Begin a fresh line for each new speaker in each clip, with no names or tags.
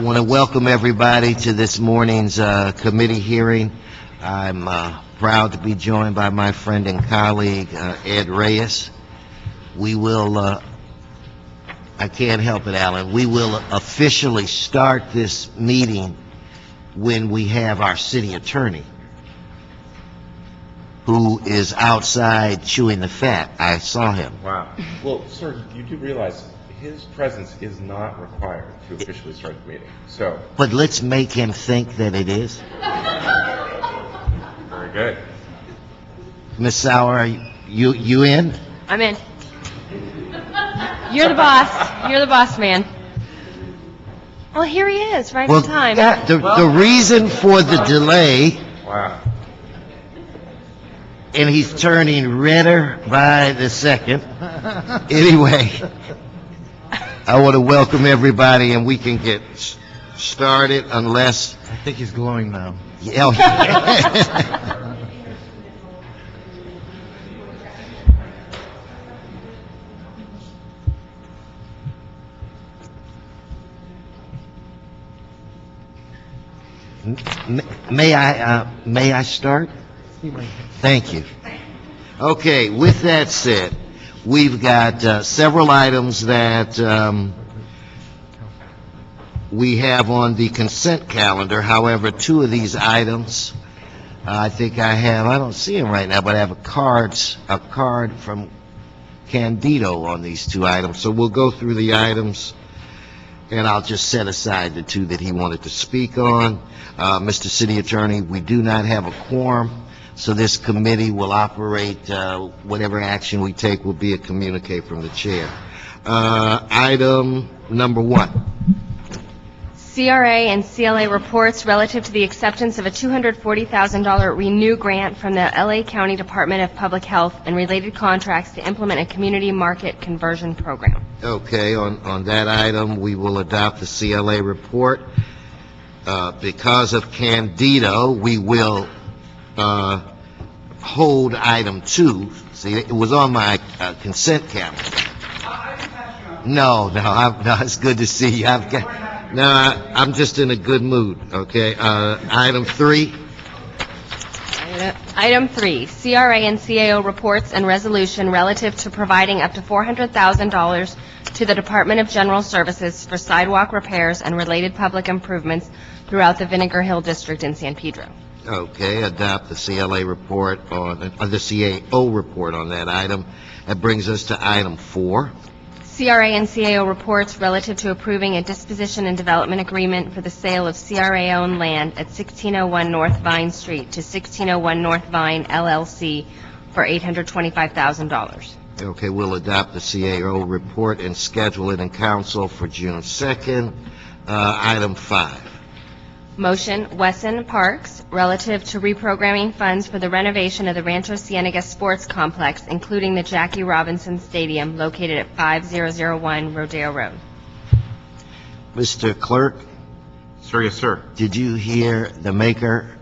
want to welcome everybody to this morning's committee hearing. I'm proud to be joined by my friend and colleague, Ed Reyes. We will, I can't help it, Alan, we will officially start this meeting when we have our city attorney, who is outside chewing the fat. I saw him.
Wow. Well, sir, you do realize his presence is not required to officially start the meeting. So.
But let's make him think that it is.
Very good.
Ms. Sauer, are you in?
I'm in. You're the boss. You're the boss, man. Well, here he is, right on time.
The reason for the delay.
Wow.
And he's turning redder by the second. Anyway, I want to welcome everybody, and we can get started unless...
I think he's glowing now.
Yeah. May I start? Thank you. Okay, with that said, we've got several items that we have on the consent calendar. However, two of these items, I think I don't see them right now, but I have a card from Candido on these two items. So we'll go through the items, and I'll just set aside the two that he wanted to speak on. Mr. City Attorney, we do not have a quorum, so this committee will operate, whatever action we take will be a communique from the chair. Item number 1.
CRA and CLA reports relative to the acceptance of a $240,000 Renew grant from the LA County Department of Public Health and related contracts to implement a community market conversion program.
Okay, on that item, we will adopt the CLA report. Because of Candido, we will hold item 2. See, it was on my consent calendar. No, it's good to see you. I'm just in a good mood, okay? Item 3.
Item 3, CRA and CAO reports and resolution relative to providing up to $400,000 to the Department of General Services for sidewalk repairs and related public improvements throughout the Vinegar Hill District in San Pedro.
Okay, adopt the CLA report on the CAO report on that item. That brings us to item 4.
CRA and CAO reports relative to approving a disposition and development agreement for the sale of CRA-owned land at 1601 North Vine Street to 1601 North Vine LLC for $825,000.
Okay, we'll adopt the CAO report and schedule it in council for June 2nd. Item 5.
Motion, Wesson Parks, relative to reprogramming funds for the renovation of the Rancho Cienega Sports Complex, including the Jackie Robinson Stadium located at 5001 Rodeo Road.
Mr. Clerk?
Sir, yes, sir.
Did you hear the maker?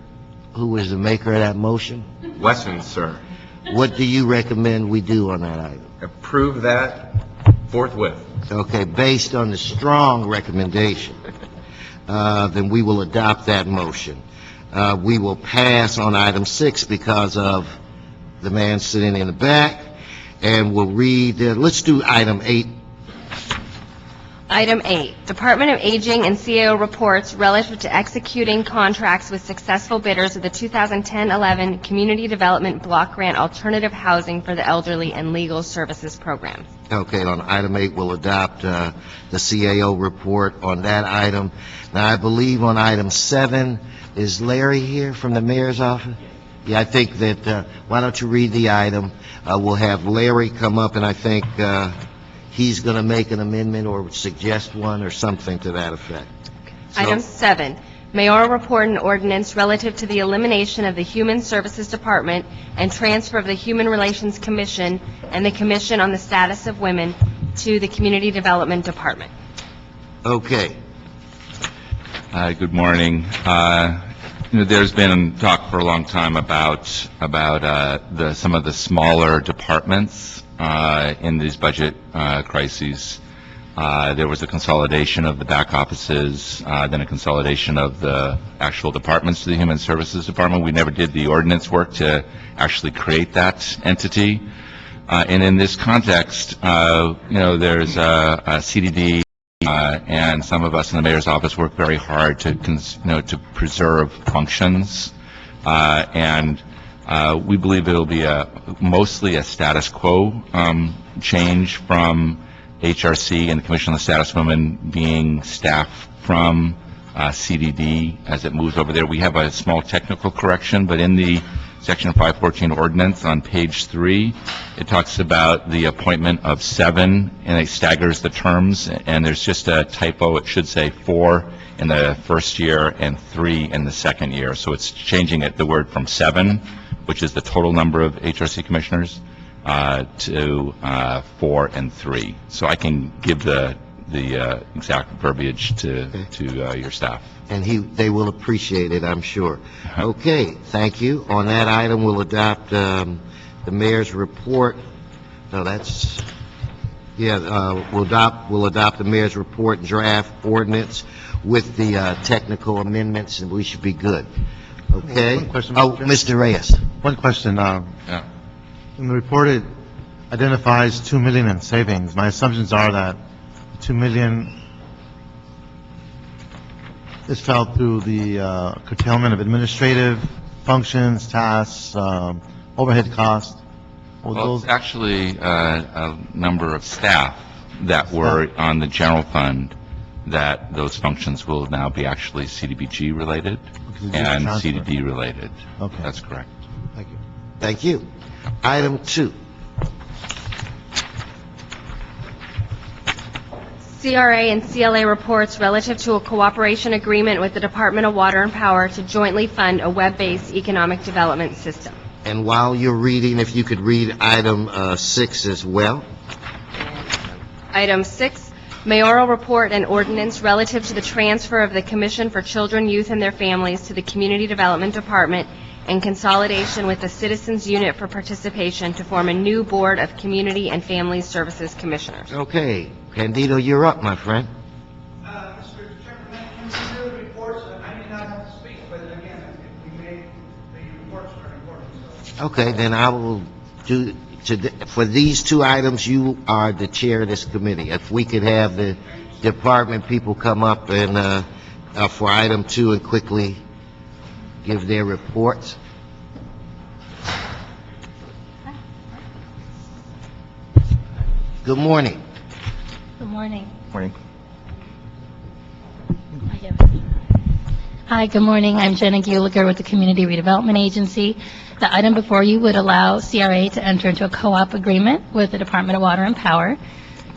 Who was the maker of that motion?
Wesson, sir.
What do you recommend we do on that item?
Approve that forthwith.
Okay, based on the strong recommendation, then we will adopt that motion. We will pass on item 6 because of the man sitting in the back, and we'll read, let's do item 8.
Item 8, Department of Aging and CAO reports relative to executing contracts with successful bidders of the 2010-11 Community Development Block Grant Alternative Housing for the Elderly and Legal Services Program.
Okay, on item 8, we'll adopt the CAO report on that item. Now, I believe on item 7, is Larry here from the mayor's office? Yeah, I think that, why don't you read the item? We'll have Larry come up, and I think he's going to make an amendment or suggest one or something to that effect. So,
Item 7, Mayoral report and ordinance relative to the elimination of the Human Services Department and transfer of the Human Relations Commission and the Commission on the Status of Women to the Community Development Department.
Okay.
Good morning. There's been talk for a long time about some of the smaller departments in these budget crises. There was a consolidation of the back offices, then a consolidation of the actual departments to the Human Services Department. We never did the ordinance work to actually create that entity. And in this context, there's a CDD, and some of us in the mayor's office work very hard to, to preserve functions. And we believe it'll be mostly a status quo change from HRC and the Commission on the Status of Women being staff from CDD as it moves over there. We have a small technical correction, but in the Section 514 ordinance on page 3, it talks about the appointment of 7, and it staggers the terms, and there's just a typo. It should say 4 in the first year and 3 in the second year. So it's changing the word from 7, which is the total number of HRC commissioners, to 4 and 3. So I can give the exact verbiage to your staff.
And they will appreciate it, I'm sure. Okay, thank you. On that item, we'll adopt the mayor's report. No, that's, we'll adopt the mayor's report draft ordinance with the technical amendments, and we should be good. Okay?
One question,
Oh,
Mr.
Mr. Reyes.
One question.
Yeah.
In the report, it identifies $2 million in savings. My assumptions are that $2 million is felt through the curtailment of administrative functions, tasks, overhead costs.
Well, it's actually a number of staff that were on the general fund, that those functions will now be actually CDBG related and CDD related.
Okay.
That's correct.
Thank you.
Thank you. Item 2.
CRA and CLA reports relative to a cooperation agreement with the Department of Water and Power to jointly fund a web-based economic development system.
And while you're reading, if you could read item 6 as well.
Item 6, mayoral report and ordinance relative to the transfer of the Commission for Children, Youth, and Their Families to the Community Development Department and consolidation with the Citizens Unit for Participation to form a new Board of Community and Family Services Commissioners.
Okay, Candido, you're up, my friend.
Mr. Chairman, when you do the reports, I may not have to speak, but again, we made the reports very important. So.
Okay, then I will do, for these 2 items, you are the chair of this committee. If we could have the department people come up and, for item 2 and quickly give their reports. Good morning.
Good morning.
Morning.
Hi, good morning. I'm Jenna Gulager with the Community Redevelopment Agency. The item before you would allow CRA to enter into a co-op agreement with the Department of Water and Power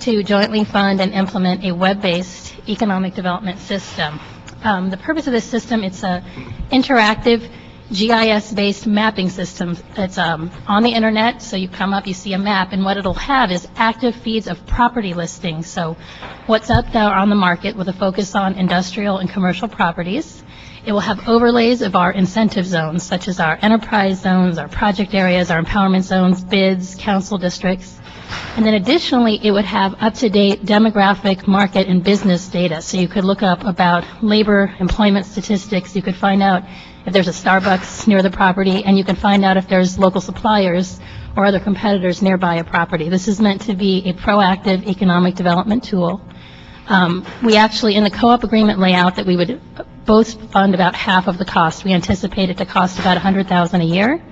to jointly fund and implement a web-based economic development system. The purpose of this system, it's a interactive GIS-based mapping system. It's on the internet, so you come up, you see a map, and what it'll have is active feeds of property listings. So what's up there on the market with a focus on industrial and commercial properties. It will have overlays of our incentive zones, such as our enterprise zones, our project areas, our empowerment zones, bids, council districts. And then additionally, it would have up-to-date demographic, market, and business data. So you could look up about labor, employment statistics. You could find out if there's a Starbucks near the property, and you can find out if there's local suppliers or other competitors nearby a property. This is meant to be a proactive economic development tool. We actually, in the co-op agreement layout, that we would both fund about half of the cost. We anticipate it to cost about $100,000 a year.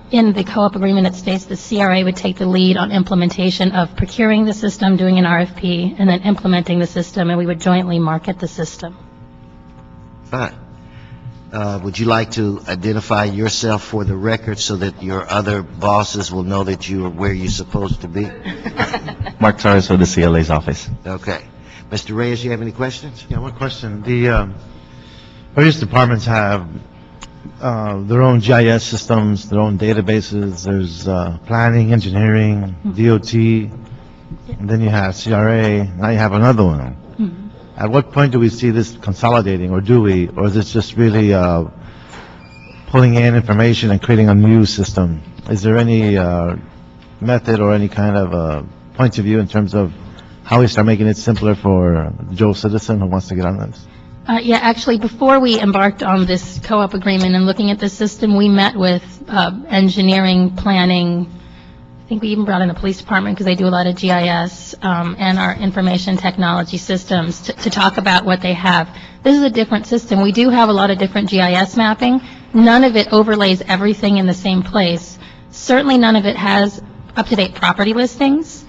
In the co-op agreement, it states the CRA would take the lead on implementation of procuring the system, doing an RFP, and then implementing the system, and we would jointly market the system.
Fine. Would you like to identify yourself for the record so that your other bosses will know that you are where you're supposed to be?
Mark Torres of the CLA's office.
Okay. Mr. Reyes, you have any questions?
Yeah, one question. The various departments have their own GIS systems, their own databases. There's planning, engineering, DOT, and then you have CRA. Now you have another one. At what point do we see this consolidating, or do we, or is this just really pulling in information and creating a new system? Is there any method or any kind of point of view in terms of how we start making it simpler for Joe Citizen who wants to get on this?
Yeah, actually, before we embarked on this co-op agreement and looking at the system, we met with engineering, planning. I think we even brought in the police department because they do a lot of GIS and our information technology systems to talk about what they have. This is a different system. We do have a lot of different GIS mapping. None of it overlays everything in the same place. Certainly none of it has up-to-date property listings.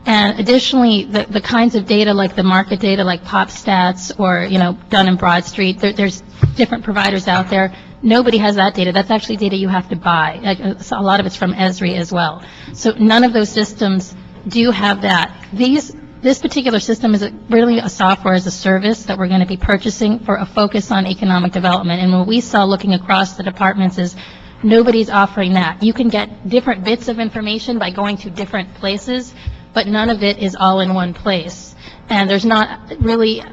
And additionally, the kinds of data like the market data like Pop Stats or, Dun and Bradstreet, there's different providers out there. Nobody has that data. That's actually data you have to buy. So a lot of it's from Esri as well. So none of those systems do have that. This particular system is really a software as a service that we're going to be purchasing for a focus on economic development. And what we saw looking across the departments is nobody's offering that. You can get different bits of information by going to different places, but none of it is all in one place. And there's not really,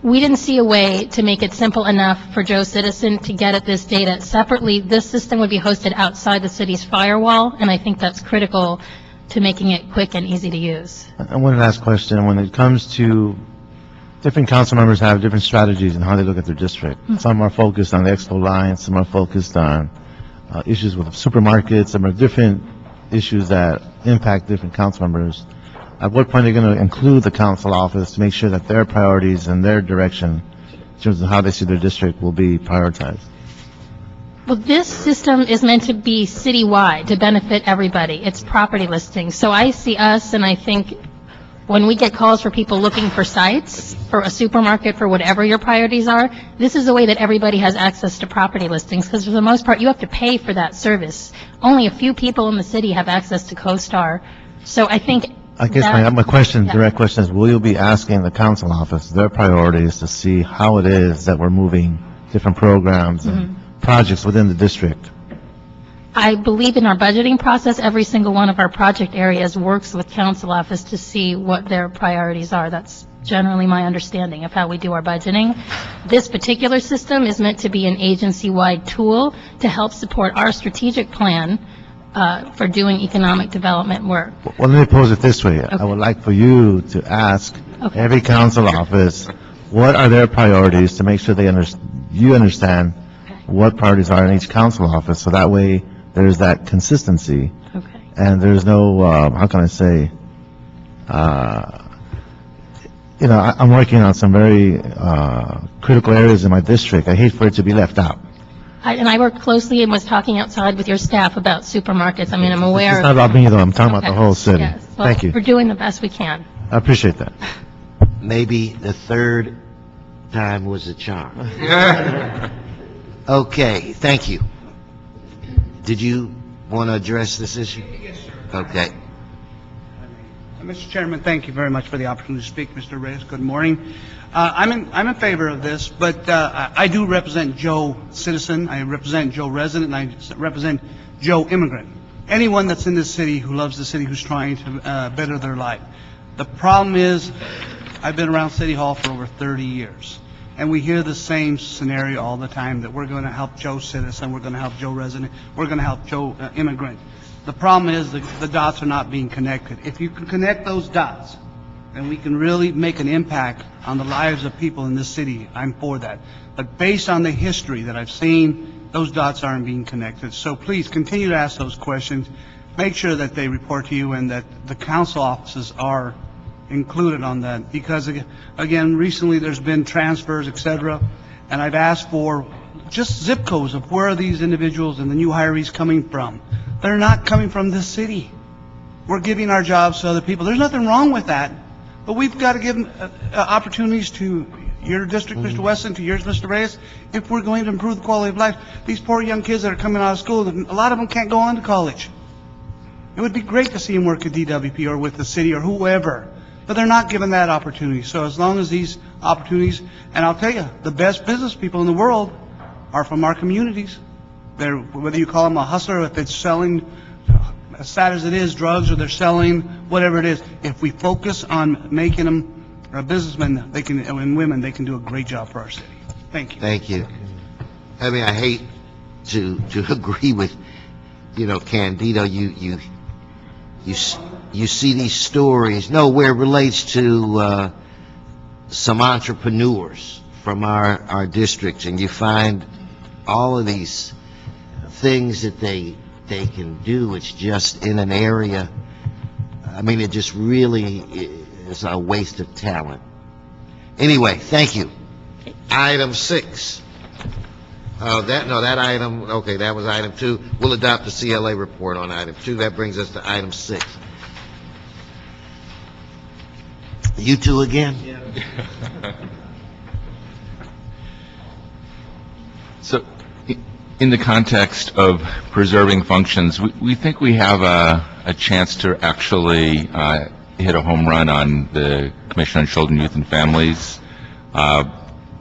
we didn't see a way to make it simple enough for Joe Citizen to get at this data separately. This system would be hosted outside the city's firewall, and I think that's critical to making it quick and easy to use.
And one last question. When it comes to different council members have different strategies in how they look at their district. Some are focused on the Expo line, some are focused on issues with supermarkets, some are different issues that impact different council members. At what point are you going to include the council office to make sure that their priorities and their direction in terms of how they see their district will be prioritized?
Well, this system is meant to be citywide, to benefit everybody. It's property listings. So I see us, and I think when we get calls for people looking for sites, for a supermarket, for whatever your priorities are, this is a way that everybody has access to property listings, because for the most part, you have to pay for that service. Only a few people in the city have access to CoStar. So I think
I guess my question, direct question is, will you be asking the council office their priorities to see how it is that we're moving different programs and projects within the district?
I believe in our budgeting process, every single one of our project areas works with council office to see what their priorities are. That's generally my understanding of how we do our budgeting. This particular system is meant to be an agency-wide tool to help support our strategic plan for doing economic development work.
Well, let me pose it this way. I would like for you to ask every council office, what are their priorities to make sure you understand what priorities are in each council office, so that way there's that consistency.
Okay.
And there's no, how can I say, I'm working on some very critical areas in my district. I hate for it to be left out.
I worked closely and was talking outside with your staff about supermarkets. I mean, I'm aware
It's
of...
not about me, though. I'm talking about the whole city.
Yes. Well,
Thank you.
we're doing the best we can.
I appreciate that.
Maybe the third time was a charm. Okay, thank you. Did you want to address this issue?
Yes, sir.
Okay.
Mr. Chairman, thank you very much for the opportunity to speak. Mr. Reyes, good morning. I'm in favor of this, but I do represent Joe Citizen, I represent Joe Resident, and I represent Joe Immigrant. Anyone that's in this city who loves the city, who's trying to better their life. The problem is, I've been around City Hall for over 30 years, and we hear the same scenario all the time, that we're going to help Joe Citizen, we're going to help Joe Resident, we're going to help Joe Immigrant. The problem is the dots are not being connected. If you can connect those dots, then we can really make an impact on the lives of people in this city. I'm for that. But based on the history that I've seen, those dots aren't being connected. So please continue to ask those questions. Make sure that they report to you and that the council offices are included on that. Because again, recently there's been transfers, etc., and I've asked for just zip codes of where are these individuals and the new hirees coming from. They're not coming from this city. We're giving our jobs to other people. There's nothing wrong with that, but we've got to give them opportunities to your district, Mr. Weston, to yours, Mr. Reyes, if we're going to improve the quality of life. These poor young kids that are coming out of school, a lot of them can't go on to college. It would be great to see them work at DWP or with the city or whoever, but they're not given that opportunity. So as long as these opportunities, and I'll tell you, the best business people in the world are from our communities. They're, whether you call them a hustler, or if it's selling, as sad as it is, drugs, or they're selling whatever it is, if we focus on making them businessmen, they can, and women, they can do a great job for our city. Thank you.
Thank you. I mean, I hate to agree with, Candido, you see these stories, where it relates to some entrepreneurs from our districts, and you find all of these things that they can do. It's just in an area, I mean, it just really is a waste of talent. Anyway, thank you. Item 6. That item, okay, that was item 2. We'll adopt the CLA report on item 2. That brings us to item 6. You two again?
So, in the context of preserving functions, we think we have a chance to actually hit a home run on the Commission on Children, Youth, and Families,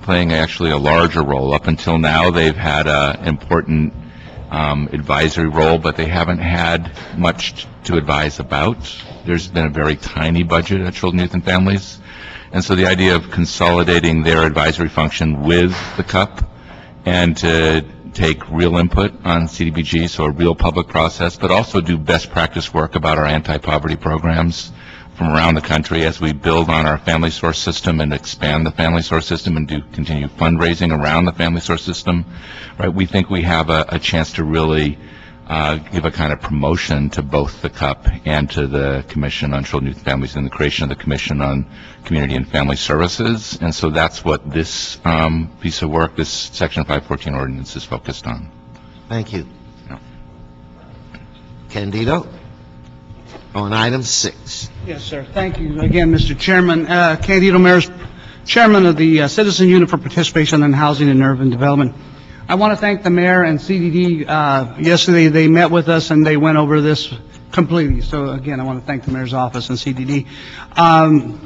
playing actually a larger role. Up until now, they've had an important advisory role, but they haven't had much to advise about. There's been a very tiny budget at Children, Youth, and Families. And so the idea of consolidating their advisory function with the CUP and to take real input on CDBG, so a real public process, but also do best practice work about our anti-poverty programs from around the country as we build on our family source system and expand the family source system and do continue fundraising around the family source system, right? We think we have a chance to really give a kind of promotion to both the CUP and to the Commission on Children, Youth, and Families and the creation of the Commission on Community and Family Services. And so that's what this piece of work, this Section 514 ordinance is focused on.
Thank you.
Yeah.
Candido, on item 6.
Yes, sir. Thank you again, Mr. Chairman. Candido Mayor's Chairman of the Citizen Unit for Participation in Housing and Urban Development. I want to thank the mayor and CDD. Yesterday, they met with us and they went over this completely. So again, I want to thank the mayor's office and CDD. The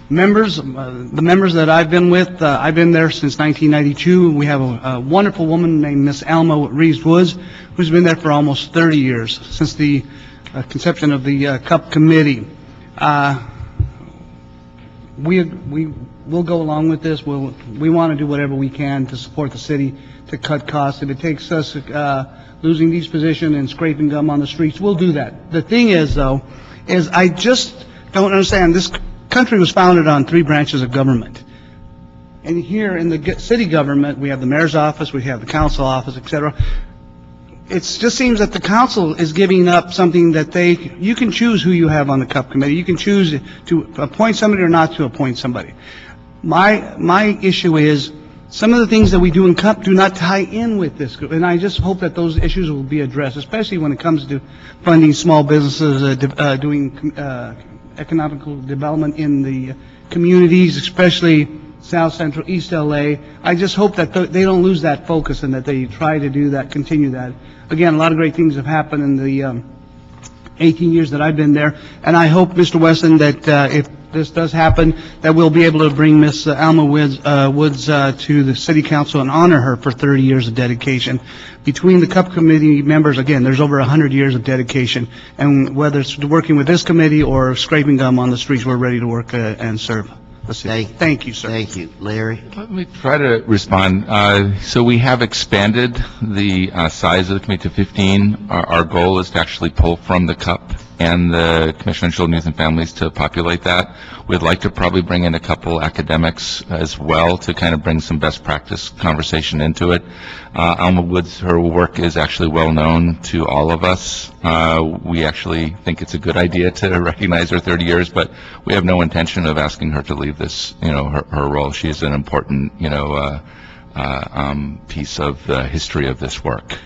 members that I've been with, I've been there since 1992. We have a wonderful woman named Miss Alma Reeves-Woods, who's been there for almost 30 years, since the conception of the CUP committee. We'll go along with this. We want to do whatever we can to support the city, to cut costs. If it takes us losing these positions and scraping gum on the streets, we'll do that. The thing is, though, is I just don't understand. This country was founded on 3 branches of government. And here in the city government, we have the mayor's office, we have the council office, etc. It just seems that the council is giving up something that you can choose who you have on the CUP committee. You can choose to appoint somebody or not to appoint somebody. My issue is some of the things that we do in CUP do not tie in with this group, and I just hope that those issues will be addressed, especially when it comes to funding small businesses, doing economical development in the communities, especially South Central, East LA. I just hope that they don't lose that focus and that they try to do that, continue that. Again, a lot of great things have happened in the 18 years that I've been there, and I hope, Mr. Weston, that if this does happen, that we'll be able to bring Miss Alma Woods to the City Council and honor her for 30 years of dedication. Between the CUP committee members, again, there's over 100 years of dedication, and whether it's working with this committee or scraping gum on the streets, we're ready to work and serve. Thank you, sir.
Thank you. Larry?
Let me try to respond. So we have expanded the size of the committee to 15. Our goal is to actually pull from the CUP and the Commission on Children, Youth, and Families to populate that. We'd like to probably bring in a couple academics as well to kind of bring some best practice conversation into it. Alma Woods, her work is actually well known to all of us. We actually think it's a good idea to recognize her 30 years, but we have no intention of asking her to leave this, her role. She is an important, piece of the history of this work.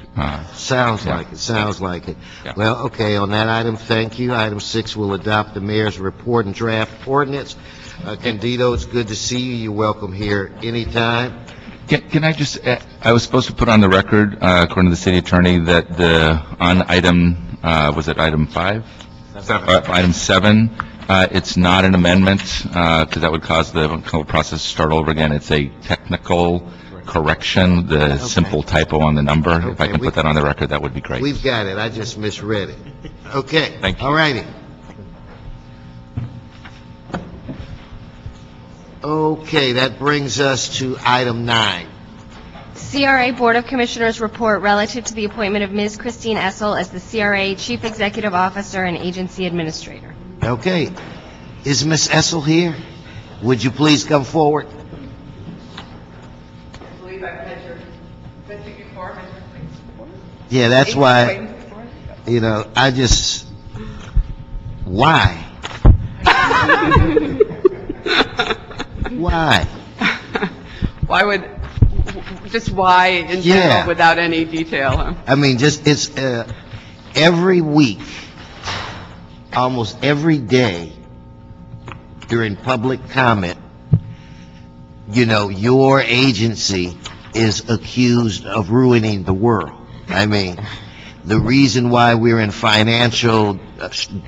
Sounds like it.
Yeah.
Well, okay, on that item, thank you. Item 6 will adopt the mayor's report and draft ordinance. Candido, it's good to see you. You're welcome here anytime.
Can I just, I was supposed to put on the record, according to the city attorney, that on item, was it item 5? 7. Item 7, it's not an amendment, because that would cause the whole process to start over again. It's a technical correction, the simple typo on the number.
Okay,
if I can put that on the record, that would be great.
We've got it. I just misread it. Okay.
Thank you.
All righty. Okay, that brings us to item 9.
CRA Board of Commissioners report relative to the appointment of Ms. Christine Essel as the CRA Chief Executive Officer and Agency Administrator.
Okay. Is Ms. Essel here? Would you please come forward?
I believe I've met you before, Mr.
Yeah, that's why, you know, I just, why? Why?
Why would, just why in
Yeah.
general without any detail? Huh?
I mean, just, it's, every week, almost every day during public comment, you know, your agency is accused of ruining the world. I mean, the reason why we're in financial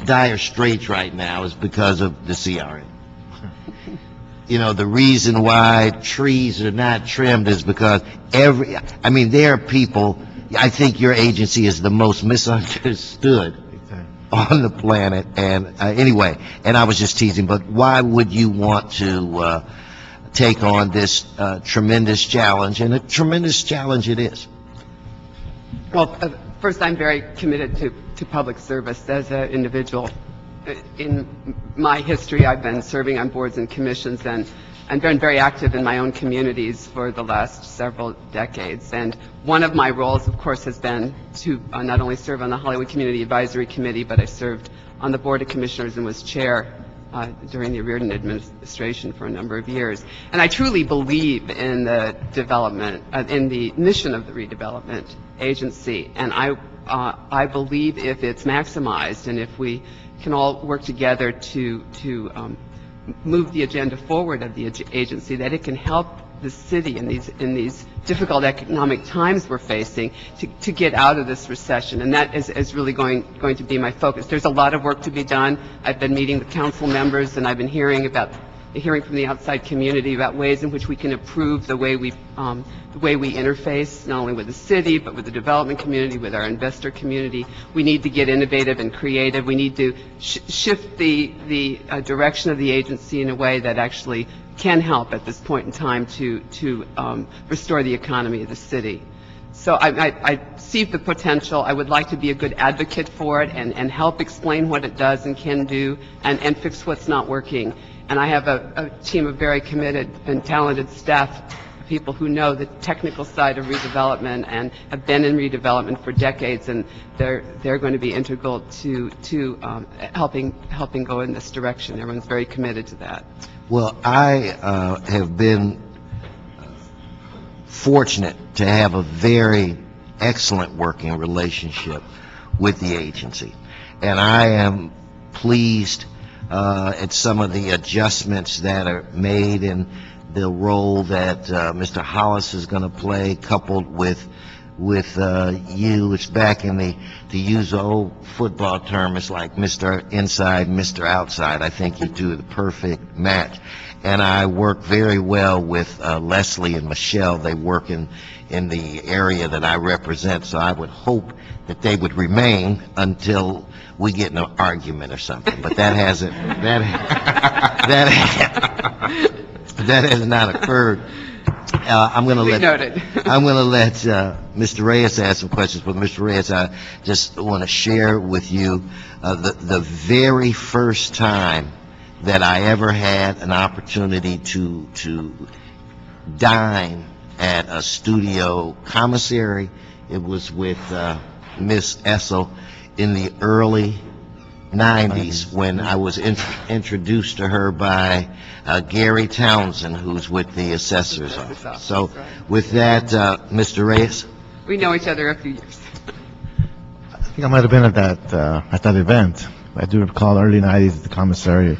dire straits right now is because of the CRA. You know, the reason why trees are not trimmed is because I mean, there are people, I think your agency is the most misunderstood on the planet, and anyway, and I was just teasing, but why would you want to take on this tremendous challenge, and a tremendous challenge it is?
Well, first, I'm very committed to public service as an individual. In my history, I've been serving on boards and commissions and been very active in my own communities for the last several decades. And one of my roles, of course, has been to not only serve on the Hollywood Community Advisory Committee, but I served on the Board of Commissioners and was chair during the Reardon administration for a number of years. And I truly believe in the development, in the mission of the redevelopment agency. And I believe if it's maximized and if we can all work together to move the agenda forward of the agency, that it can help the city in these difficult economic times we're facing to get out of this recession. And that is really going to be my focus. There's a lot of work to be done. I've been meeting with council members, and I've been hearing from the outside community about ways in which we can improve the way we interface, not only with the city, but with the development community, with our investor community. We need to get innovative and creative. We need to shift the direction of the agency in a way that actually can help at this point in time to restore the economy of the city. So I see the potential. I would like to be a good advocate for it and help explain what it does and can do and fix what's not working. And I have a team of very committed and talented staff, people who know the technical side of redevelopment and have been in redevelopment for decades, and they're going to be integral to helping go in this direction. Everyone's very committed to that.
Well, I have been fortunate to have a very excellent working relationship with the agency, and I am pleased at some of the adjustments that are made in the role that Mr. Hollis is going to play, coupled with you. It's back in to use the old football term, it's like Mr. Inside, Mr. Outside. I think you do the perfect match. And I work very well with Leslie and Michelle. They work in the area that I represent, so I would hope that they would remain until we get in an argument or something. But that hasn't, that has not occurred. I'm going to let Mr. Reyes ask some questions, but Mr. Reyes, I just want to share with you the very first time that I ever had an opportunity to dine at a studio commissary. It was with Miss Essel in the early 90s when I was introduced to her by Gary Townsend, who's with the assessor's office. So with that, Mr. Reyes?
We know each other a few years.
I think I might have been at that event. I do recall early 90s at the commissary.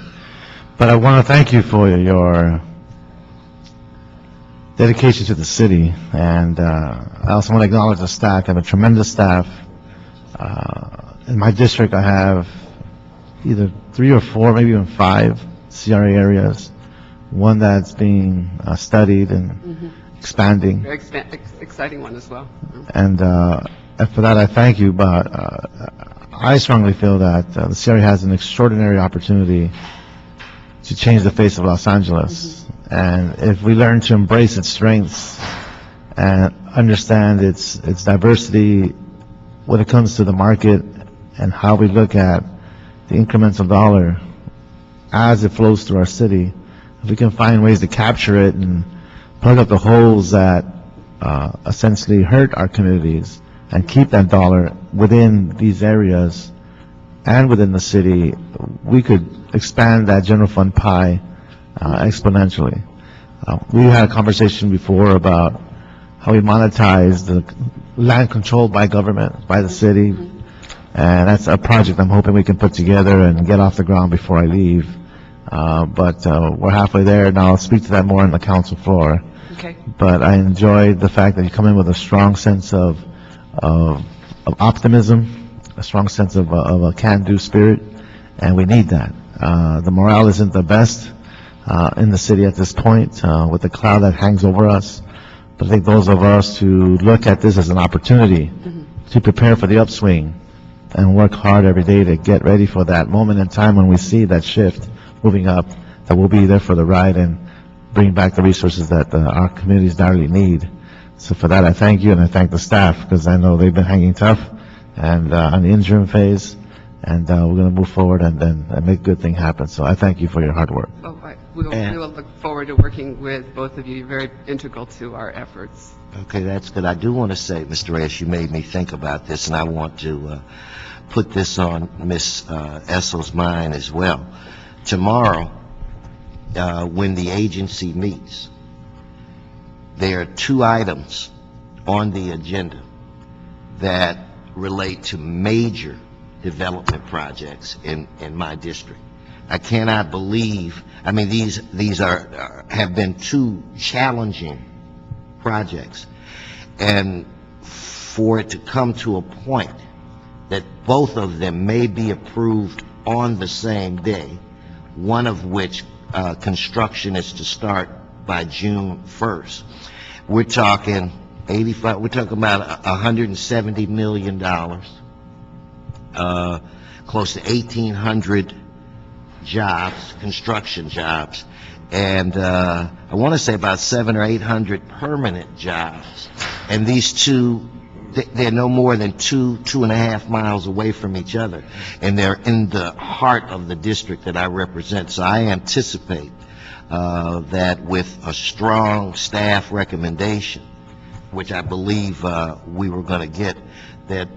But I want to thank you for your dedication to the city, and I also want to acknowledge the staff. I have a tremendous staff. In my district, I have either 3 or 4, maybe even 5 CRA areas. One that's being studied and expanding.
Very exciting one as well.
And for that, I thank you. But I strongly feel that the CRA has an extraordinary opportunity to change the face of Los Angeles. And if we learn to embrace its strengths and understand its diversity when it comes to the market and how we look at the incremental dollar as it flows through our city. If we can find ways to capture it and plug up the holes that essentially hurt our communities and keep that dollar within these areas and within the city, we could expand that general fund pie exponentially. We had a conversation before about how we monetize the land controlled by government, by the city, and that's a project I'm hoping we can put together and get off the ground before I leave. But we're halfway there, and I'll speak to that more on the council floor.
Okay.
But I enjoyed the fact that you come in with a strong sense of optimism, a strong sense of a can-do spirit, and we need that. The morale isn't the best in the city at this point, with the cloud that hangs over us. But I think those of us who look at this as an opportunity to prepare for the upswing and work hard every day to get ready for that moment in time when we see that shift moving up, that we'll be there for the ride and bring back the resources that our communities direly need. So for that, I thank you, and I thank the staff, because I know they've been hanging tough and on the interim phase, and we're going to move forward and make good things happen. So I thank you for your hard work.
Oh, we will look forward to working with both of you. You're very integral to our efforts.
Okay, that's good. I do want to say, Mr. Reyes, you made me think about this, and I want to put this on Ms. Essel's mind as well. Tomorrow, when the agency meets, there are 2 items on the agenda that relate to major development projects in my district. I cannot believe, I mean, these have been 2 challenging projects, and for it to come to a point that both of them may be approved on the same day, one of which construction is to start by June 1st. We're talking about $170 million, close to 1,800 jobs, construction jobs, and I want to say about 700 or 800 permanent jobs. And these 2, they're no more than 2.5 miles away from each other, and they're in the heart of the district that I represent. So I anticipate that with a strong staff recommendation, which I believe we were going to get, that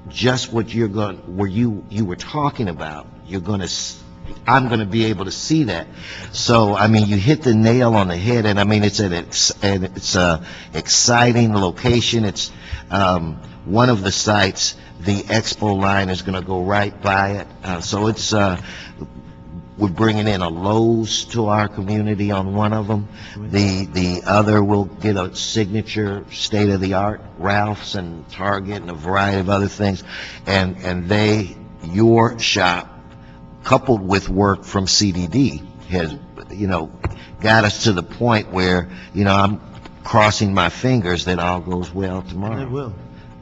just what you were talking about, I'm going to be able to see that. So, I mean, you hit the nail on the head, and I mean, it's a exciting location. It's one of the sites, the Expo line is going to go right by it. So it's, we're bringing in a Lowe's to our community on one of them. The other will get a signature state-of-the-art Ralph's and Target and a variety of other things. And your shop, coupled with work from CDD, has, got us to the point where, I'm crossing my fingers that all goes well tomorrow.
It will.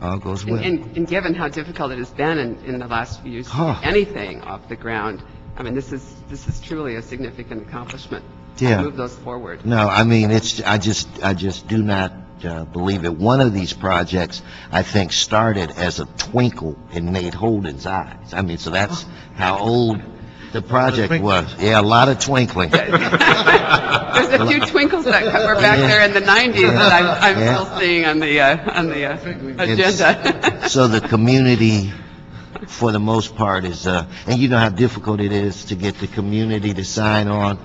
All goes well.
And given how difficult it has been in the last few years to get anything off the ground, I mean, this is truly a significant accomplishment to move those forward.
No, I mean, I just do not believe it. One of these projects, I think, started as a twinkle in Nate Holden's eyes. I mean, so that's how old the project was. Yeah, a lot of twinkling.
There's a few twinkles that were back there in the 90s that I'm still seeing on the agenda.
So the community, for the most part, is, and you know how difficult it is to get the community to sign on.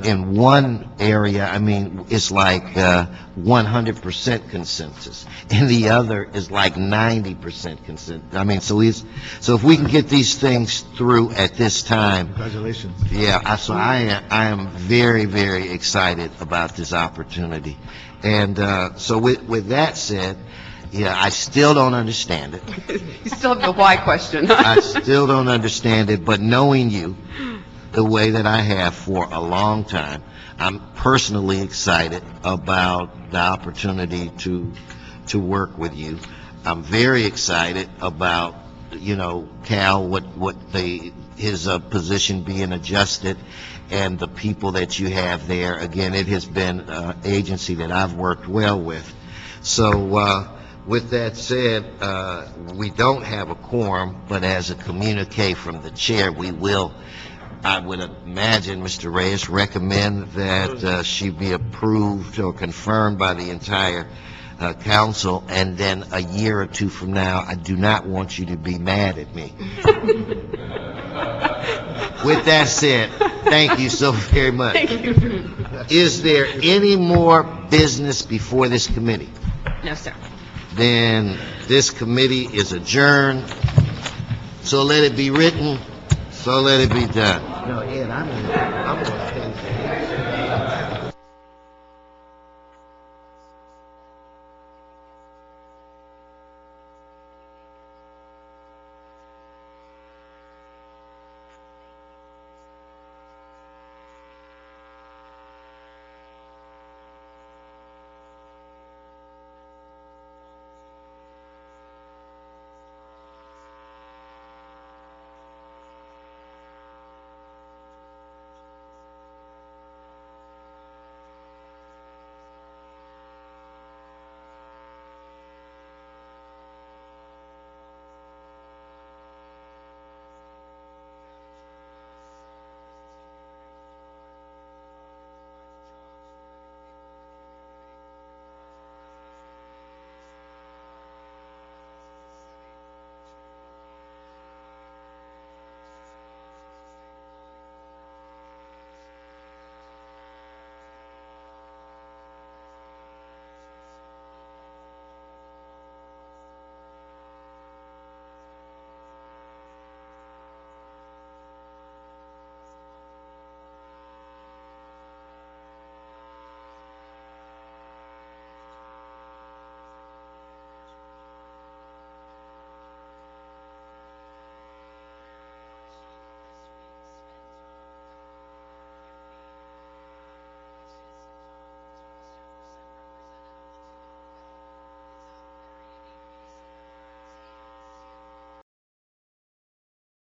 In one area, I mean, it's like 100% consensus. In the other is like 90% consensus. I mean, so if we can get these things through at this time.
Congratulations.
Yeah, so I am very, very excited about this opportunity. And so with that said, yeah, I still don't understand it.
You still have the why question.
I still don't understand it, but knowing you the way that I have for a long time, I'm personally excited about the opportunity to work with you. I'm very excited about, Cal, what the his position being adjusted, and the people that you have there. Again, it has been an agency that I've worked well with. So, with that said, we don't have a quorum, but as a communique from the chair, we will, I would imagine, Mr. Reyes, recommend that she be approved or confirmed by the entire council, and then a year or two from now, I do not want you to be mad at me. With that said, thank you so very much.
Thank you.
Is there any more business before this committee?
No, sir.
Then this committee is adjourned. So let it be written, so let it be done. No, Ed, I'm